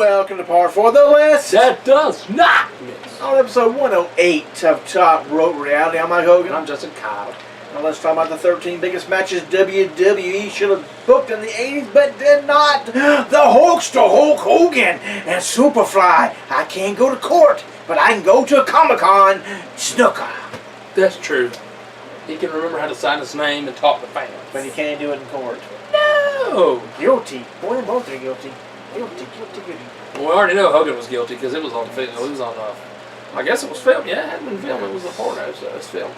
welcome to part 4 of the list. That does not miss. On episode 108 of Top Rope Reality, I'm Mike Hogan. I'm Justin Kyle. Now let's talk about the 13 biggest matches WWE should have booked in the 80s but did not. The Hulkster Hulk Hogan and Superfly. I can't go to court, but I can go to a Comic-Con. Snuka. That's true. He can remember how to sign his name and talk to fans. But he can't do it in court. No! Guilty. Boy, both are guilty. Guilty. Well, we already know Hogan was guilty because it was on film. It was on, I guess it was filmed. Yeah, it hadn't been filmed. It was a porno, so it was filmed.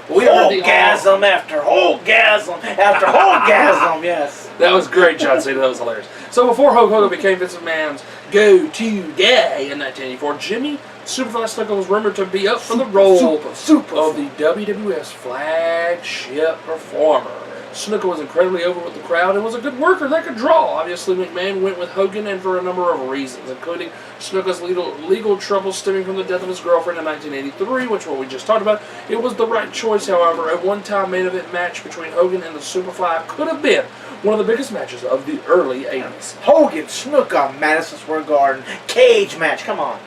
Hulkgasm after Hulkgasm after Hulkgasm, yes. That was great, John Cena. That was hilarious. So before Hulk Hogan became Vince McMahon's go-to guy in 1984, Jimmy Superfly Snuka was rumored to be up for the role of the WWF's flagship performer. Snuka was incredibly over with the crowd and was a good worker that could draw. Obviously, McMahon went with Hogan and for a number of reasons, including Snuka's legal troubles stemming from the death of his girlfriend in 1983, which what we just talked about. It was the right choice, however. A one-time main event match between Hogan and the Superfly could have been one of the biggest matches of the early 80s. Hogan, Snuka, Madison Square Garden, cage match, come on.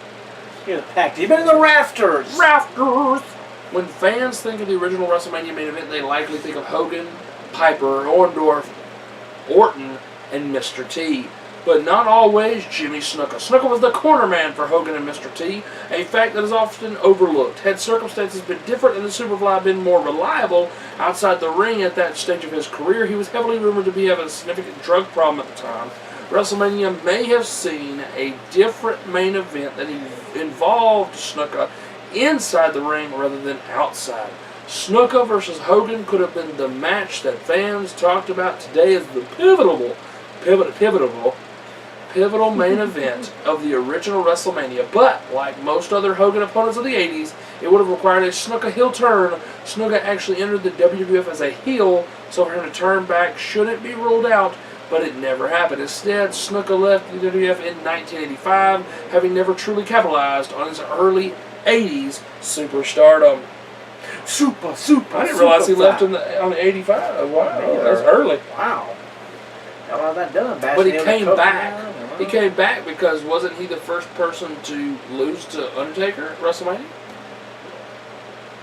You're packed. You've been in the rafters. Rafters! When fans think of the original WrestleMania main event, they likely think of Hogan, Piper, Orndorff, Orton, and Mr. T. But not always Jimmy Snuka. Snuka was the corner man for Hogan and Mr. T, a fact that is often overlooked. Had circumstances been different and the Superfly been more reliable outside the ring at that stage of his career, he was heavily rumored to be having a significant drug problem at the time. WrestleMania may have seen a different main event that involved Snuka inside the ring rather than outside. Snuka versus Hogan could have been the match that fans talked about today as the pivotal main event of the original WrestleMania. But, like most other Hogan opponents of the 80s, it would have required a Snuka heel turn. Snuka actually entered the WWF as a heel, so for him to turn back shouldn't be ruled out, but it never happened. Instead, Snuka left the WWF in 1985, having never truly capitalized on his early 80s superstardom. Super. I didn't realize he left on 85. Wow, that's early. Wow. Got all that done. But he came back. He came back because wasn't he the first person to lose to Undertaker at WrestleMania?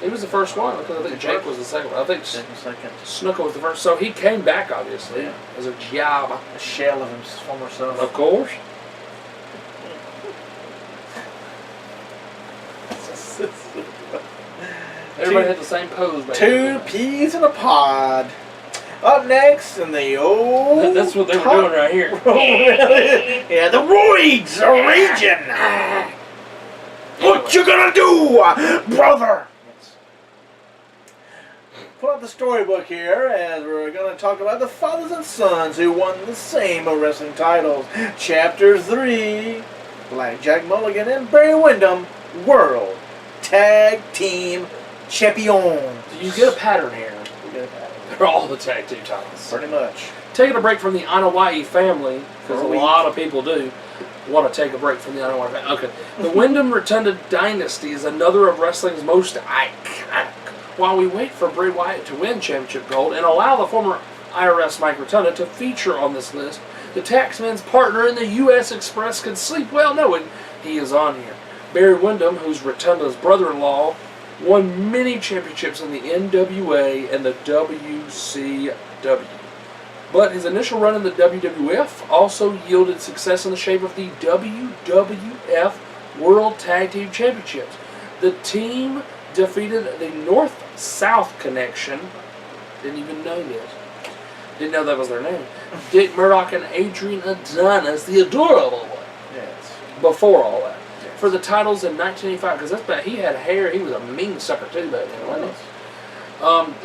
He was the first one because I think Jake was the second one. I think Snuka was the first. So he came back, obviously, as a job. A shell of his former self. Of course. Everybody had the same pose, baby. 2 peas in a pod. Up next in the old... That's what they were doing right here. Yeah, the roids are raging. What you gonna do, brother? Pull out the storybook here as we're going to talk about the fathers and sons who won the same wrestling titles. Chapter 3, Blackjack, Mulligan, and Barry Windham, World Tag Team Champions. You get a pattern here. They're all the tag team titles. Pretty much. Taking a break from the Anoa'i family, because a lot of people do want to take a break from the Anoa'i family. Okay. The Windham Rotunda Dynasty is another of wrestling's most iconic. While we wait for Bray Wyatt to win championship gold and allow the former IRS Mike Rotunda to feature on this list, the taxman's partner in the U.S. Express can sleep well knowing he is on here. Barry Windham, who's Rotunda's brother-in-law, won many championships in the NWA and the WCW. But his initial run in the WWF also yielded success in the shape of the WWF World Tag Team Championships. The team defeated the North-South Connection. Didn't even know this. Didn't know that was their name. Dick Murdoch and Adrian Adonis, the adorable one. Yes. Before all that. For the titles in 1985, because that's back. He had hair. He was a mean sucker too back then, wasn't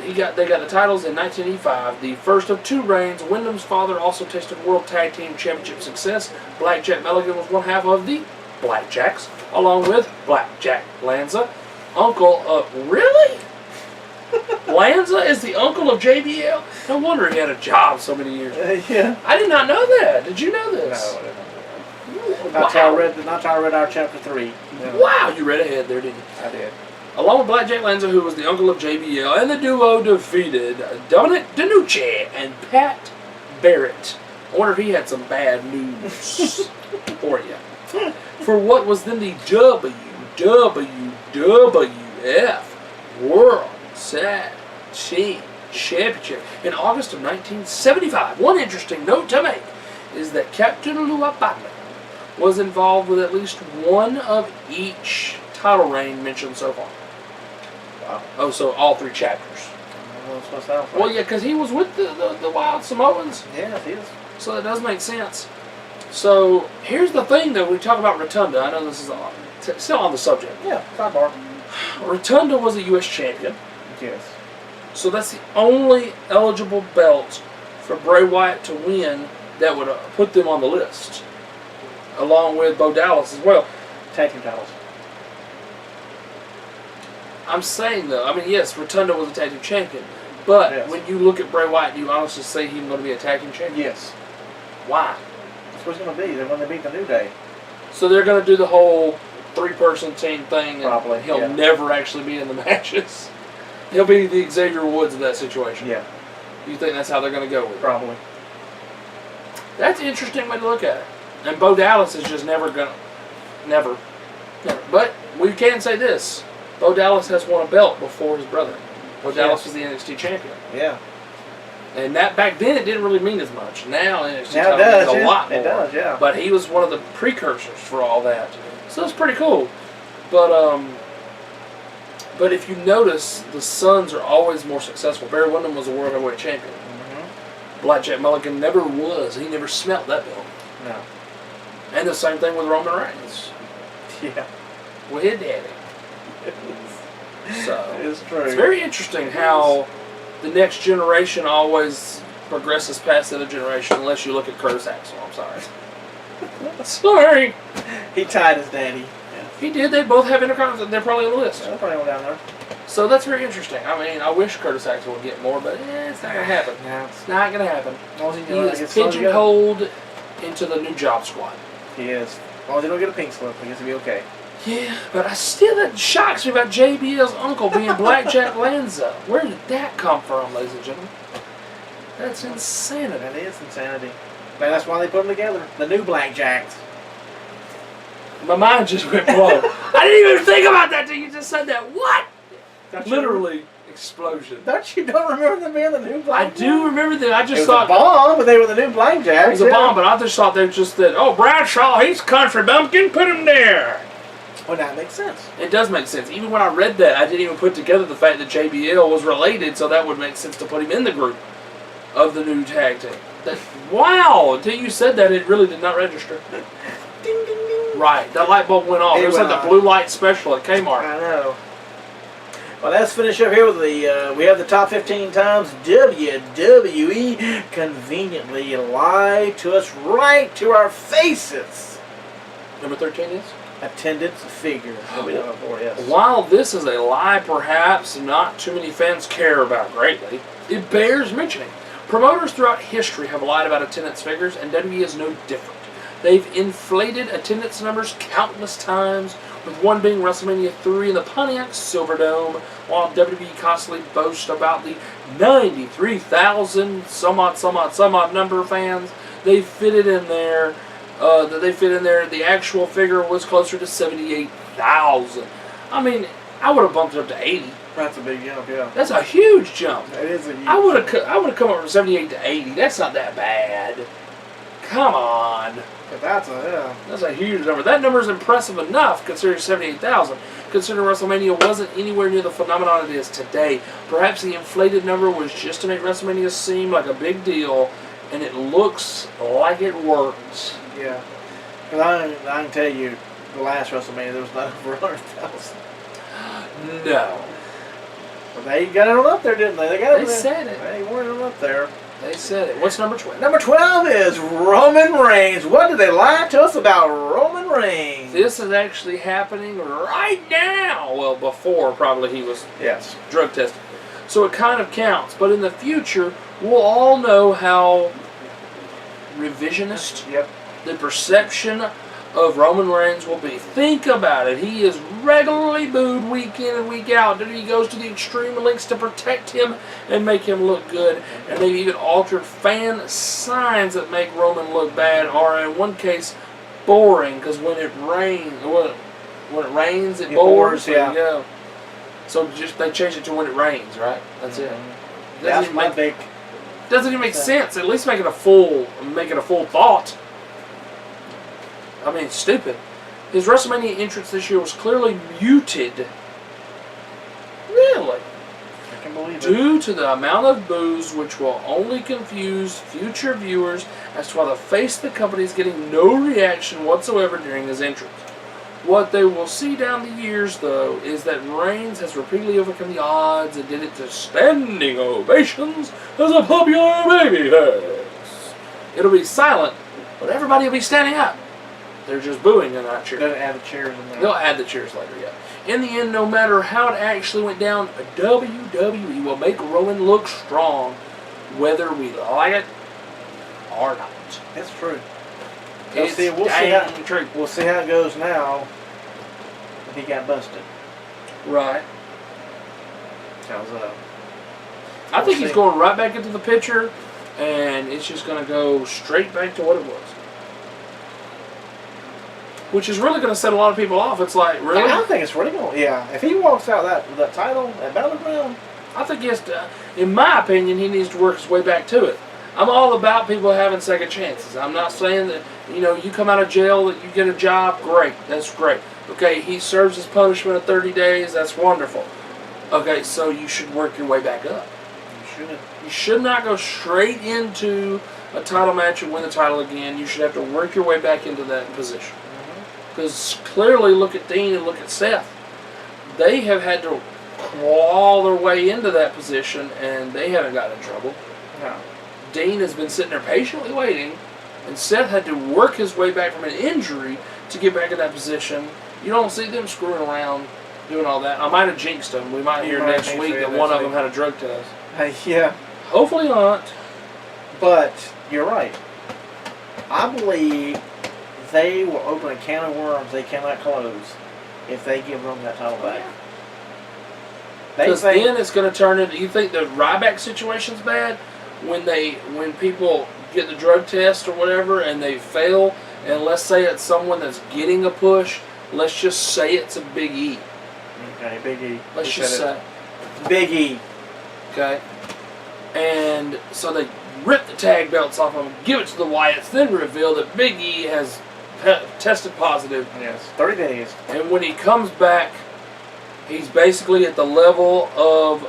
he? They got the titles in 1985. The first of 2 reigns. Wyndham's father also tasted World Tag Team Championship success. Blackjack Mulligan was one half of the Blackjacks, along with Blackjack Lanza. Really? Lanza is the uncle of JBL? No wonder he had a job so many years. Yeah. I did not know that. Did you know this? No, I didn't know that. Not till I read our chapter 3. No. Wow, you read ahead there, didn't you? I did. Along with Blackjack Lanza, who was the uncle of JBL, and the duo defeated Dominic DeNucci and Pat Barrett I wonder if he had some bad news for you. For what was then the WWF World Championship in August of 1975. One interesting note to make is that Captain Luabana was involved with at least one of each title reign mentioned so far. Wow. Oh, so all 3 chapters. Well, yeah, because he was with the Wild Samoans. Yeah, he is. So that does make sense. So here's the thing, though. We talk about Rotunda. I know this is still on the subject. Yeah, sidebar. Rotunda was a U.S. champion. Yes. So that's the only eligible belt for Bray Wyatt to win that would put them on the list, along with Bo Dallas as well. Tag team titles. I'm saying, though, I mean, yes, Rotunda was a tag team champion, but yes. when you look at Bray Wyatt, do you honestly say he's going to be a tag team champion? Yes. Why? That's what it's going to be. They're going to beat the New Day. So they're going to do the whole 3-person team thing, and probably, he'll never actually be in the matches. He'll be the Xavier Woods of that situation. Yeah. You think that's how they're going to go with it? Probably. That's an interesting way to look at it. And Bo Dallas is just never going to... Never. But we can say this. Bo Dallas has won a belt before his brother. Bo Dallas was the NXT champion. Yeah. And that back then it didn't really mean as much. Now NXT now means a lot more. It does, yeah. But he was one of the precursors for all that. So it's pretty cool. But if you notice, the Sons are always more successful. Barry Windham was a World Heavyweight Champion. Mm-hmm. Blackjack Mulligan never was. He never smelt that belt. No. And the same thing with Roman Reigns. Yeah. With his daddy. So it's true. It's very interesting how the next generation always progresses past the other generation, unless you look at Curtis Axel. I'm sorry. Sorry. He tied his daddy. Yeah. He did. They both have intercontinental. They're probably on the list. Yeah, they're probably down there. So that's very interesting. I mean, I wish Curtis Axel would get more, but it's not going to happen. No. It's not going to happen. He is pigeonholed into the new job squad. He is. As long as he don't get a pink slip, I guess he'll be okay. Yeah, but that shocks me about JBL's uncle being Blackjack Lanza. Where did that come from, ladies and gentlemen? That's insanity. That is insanity. But that's why they put them together. The new Blackjacks. My mind just went blown. I didn't even think about that till you just said that. What? Literally explosion. Don't remember them being the new Blackjacks? I do remember them. I just thought it was a bomb, but they were the new Blackjacks. It was a bomb, but I just thought they just said, "Oh, Bradshaw, he's country bumpkin. Put him there." Well, that makes sense. It does make sense. Even when I read that, I didn't even put together the fact that JBL was related, so that would make sense to put him in the group of the new tag team. Wow! Until you said that, it really did not register. Ding, ding, ding. Right. That light bulb went off. It was like the blue light special at Kmart. I know. Well, let's finish up here with we have the top 15 times WWE conveniently lied to us right to our faces. Number 13 is? Attendance figure. Yes. While this is a lie perhaps not too many fans care about greatly, it bears mentioning. Promoters throughout history have lied about attendance figures, and WWE is no different. They've inflated attendance numbers countless times, with one being WrestleMania 3 in the Pontiac Silverdome, while WWE constantly boasts about the 93,000 some odd number of fans they fitted in there. The actual figure was closer to 78,000. I mean, I would have bumped it up to 80. That's a big jump, yeah. That's a huge jump. It is a huge I would have come up from 78 to 80. That's not that bad. Come on. But that's a huge number. That number is impressive enough considering 78,000. Considering WrestleMania wasn't anywhere near the phenomenon it is today. Perhaps the inflated number was just to make WrestleMania seem like a big deal, and it looks like it worked. Yeah. Because I can tell you, the last WrestleMania, there was not over 100,000. No. But they got it on up there, didn't they? They said it. They weren't on up there. They said it. What's number 12? Number 12 is Roman Reigns. What did they lie to us about Roman Reigns? This is actually happening right now. Well, before probably he was drug tested. So it kind of counts. But in the future, we'll all know how revisionist the perception of Roman Reigns will be. Think about it. He is regularly booed week in and week out. He goes to the extreme lengths to protect him and make him look good. And they've even altered fan signs that make Roman look bad, or in one case, boring, because when it rains, it bores. There you go. So just they changed it to when it rains, right? That's it. That's my big. Doesn't even make sense. At least make it a full thought. I mean, it's stupid. His WrestleMania entrance this year was clearly muted. Really? I can believe it. Due to the amount of boos, which will only confuse future viewers as to why the face of the company is getting no reaction whatsoever during his entrance. What they will see down the years, though, is that Reigns has repeatedly overcome the odds and did it to standing ovations as a popular babyface. It'll be silent, but everybody will be standing up. They're just booing and not cheering. They'll add the cheers in there. They'll add the cheers later, yeah. In the end, no matter how it actually went down, WWE will make Roman look strong, whether we like it or not. That's true. We'll see how it goes now if he got busted. Right. How's that? I think he's going right back into the picture, and it's just going to go straight back to what it was. Which is really going to set a lot of people off. It's like, really? I think it's really going to, yeah. If he walks out that title at Battleground, I think he has to, in my opinion, he needs to work his way back to it. I'm all about people having second chances. I'm not saying that, you come out of jail, that you get a job, great. That's great. Okay, he serves his punishment of 30 days, that's wonderful. Okay, so you should work your way back up. You should not go straight into a title match and win the title again. You should have to work your way back into that position. Because clearly, look at Dean and look at Seth. They have had to claw their way into that position, and they haven't gotten in trouble. No. Dean has been sitting there patiently waiting, and Seth had to work his way back from an injury to get back in that position. You don't see them screwing around doing all that. I might have jinxed them. We might hear next week that one of them had a drug test. Yeah. Hopefully not. But you're right. I believe they will open a can of worms they cannot close if they give them that title back. Because then it's going to turn into. You think the Ryback situation's bad when people get the drug test or whatever and they fail, and let's say it's someone that's getting a push. Let's just say it's a Big E. Okay, Big E. Let's just say Big E. Okay, and so they rip the tag belts off of them, give it to the Wyatts, then reveal that Big E has tested positive. Yes, 30 days. And when he comes back, he's basically at the level of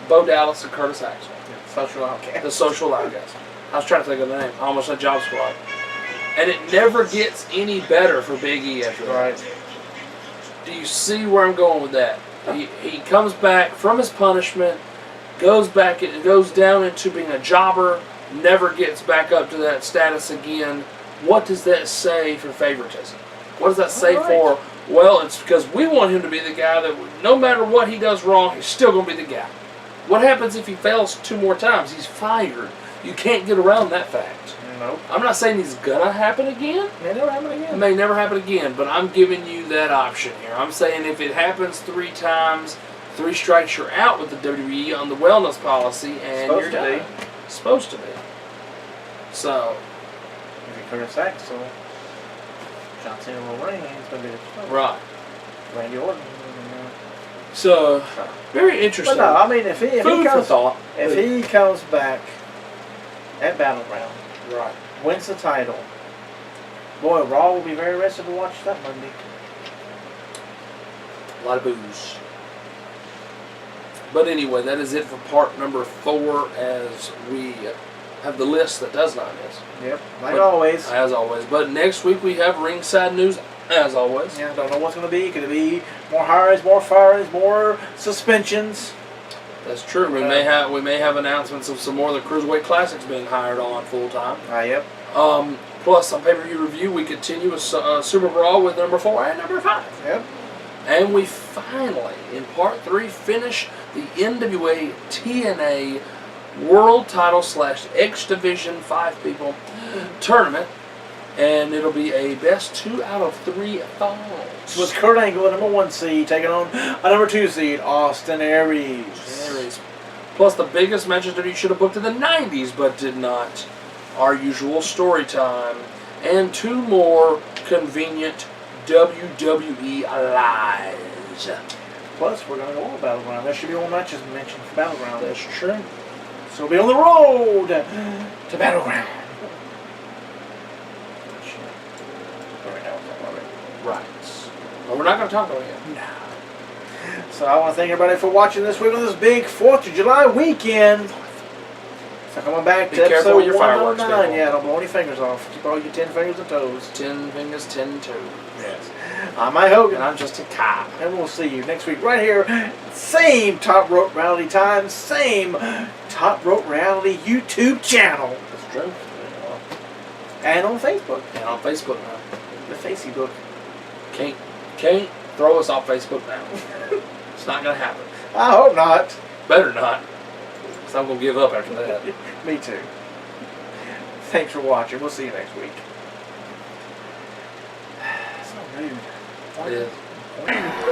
Bo Dallas and Curtis Axel. Social Outcast. The Social Outcast. I was trying to think of the name. I almost said Job Squad. And it never gets any better for Big E after that. Right. Do you see where I'm going with that? He comes back from his punishment, goes down into being a jobber, never gets back up to that status again. What does that say for favoritism? What does that say for? Well, it's because we want him to be the guy that no matter what he does wrong, he's still going to be the guy. What happens if he fails 2 more times? He's fired. You can't get around that fact. Nope. I'm not saying it's going to happen again. It may never happen again. It may never happen again, but I'm giving you that option here. I'm saying if it happens 3 times, 3 strikes, you're out with the WWE on the wellness policy, and you're done. Supposed to be. So. If you Curtis Axel, John Cena will reign, it's going to be right. Randy Orton. So, very interesting. But no, I mean, if he comes back at Battleground, right, wins the title, boy, Raw will be very rested to watch that Monday. A lot of booze. But anyway, that is it for part number 4 as we have the list that does not miss. Yep, always. As always. But next week we have ringside news, as always. Yeah, don't know what's going to be. Could it be more hires, more firings, more suspensions? That's true. We may have announcements of some more of the Cruiserweight Classics being hired on full time. Yep. Plus, on pay-per-view review, we continue with Super Brawl with number 4 and number 5. Yep. And we finally, in part 3, finish the NWA TNA World Title / X Division 5 people tournament. And it'll be a best 2 out of 3 falls. With Kurt Angle, the #1 seed, taking on a #2 seed, Austin Aries. Plus the biggest matches that you should have booked in the 90s but did not. Our usual story time. And 2 more convenient WWE lives. Plus, we're going to go on Battleground. There should be more matches mentioned for Battleground. That's true. So we'll be on the road to Battleground. Right. Well, we're not going to talk about it yet. No. So I want to thank everybody for watching this week on this big 4th of July weekend. So coming back to careful with episode your fireworks, 109. people. Yeah, don't blow any fingers off. Keep all your 10 fingers and toes. 10 fingers, 10 toes. Yes. I'm Mike Hogan. And I'm just a cop. And we'll see you next week right here. Same Top Rope Reality time. Same Top Rope Reality YouTube channel. That's true. And on Facebook. And on Facebook now. The Facebook. Can't throw us off Facebook now. It's not going to happen. I hope not. Better not. Because I'm going to give up after that. Me too. Thanks for watching. We'll see you next week. So rude. It is.